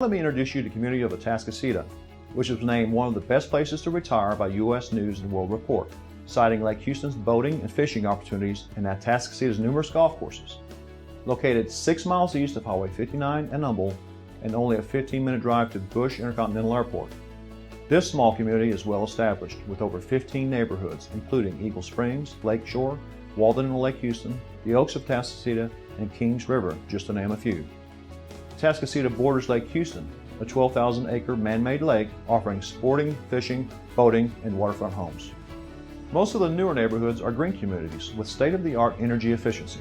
Let me introduce you to the community of Atascocita, which was named one of the best places to retire by U.S. News and World Report, citing Lake Houston's boating and fishing opportunities and Atascocita's numerous golf courses. Located 6 miles east of Highway 59 and Humboldt, and only a 15-minute drive to Bush Intercontinental Airport. This small community is well established with over 15 neighborhoods, including Eagle Springs, Lakeshore, Walden and Lake Houston, the Oaks of Atascocita, and Kings River, just to name a few. Atascocita borders Lake Houston, a 12,000-acre man-made lake offering sporting, fishing, boating, and waterfront homes. Most of the newer neighborhoods are green communities with state-of-the-art energy efficiency.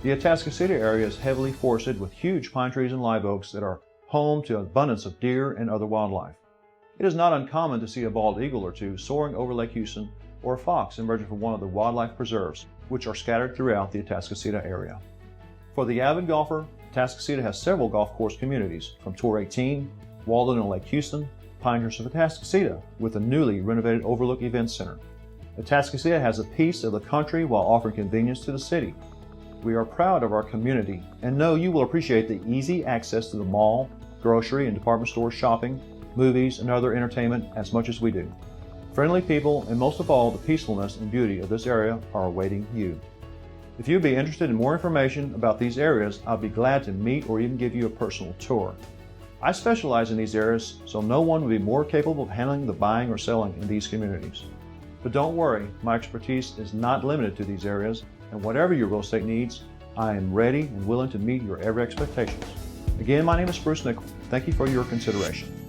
The Atascocita area is heavily forested with huge pine trees and live oaks that are home to an abundance of deer and other wildlife. It is not uncommon to see a bald eagle or two soaring over Lake Houston or a fox emerging from one of the wildlife preserves, which are scattered throughout the Atascocita area. For the avid golfer, Atascocita has several golf course communities, from Tour 18, Walden and Lake Houston, Pinehurst of Atascocita, with a newly renovated Overlook Event Center. Atascocita has a piece of the country while offering convenience to the city. We are proud of our community and know you will appreciate the easy access to the mall, grocery and department store shopping, movies, and other entertainment as much as we do. Friendly people and most of all the peacefulness and beauty of this area are awaiting you. If you'd be interested in more information about these areas, I'll be glad to meet or even give you a personal tour. I specialize in these areas, so no one would be more capable of handling the buying or selling in these communities. But don't worry, my expertise is not limited to these areas, and whatever your real estate needs, I am ready and willing to meet your every expectations. Again, my name is Bruce Nickel. Thank you for your consideration.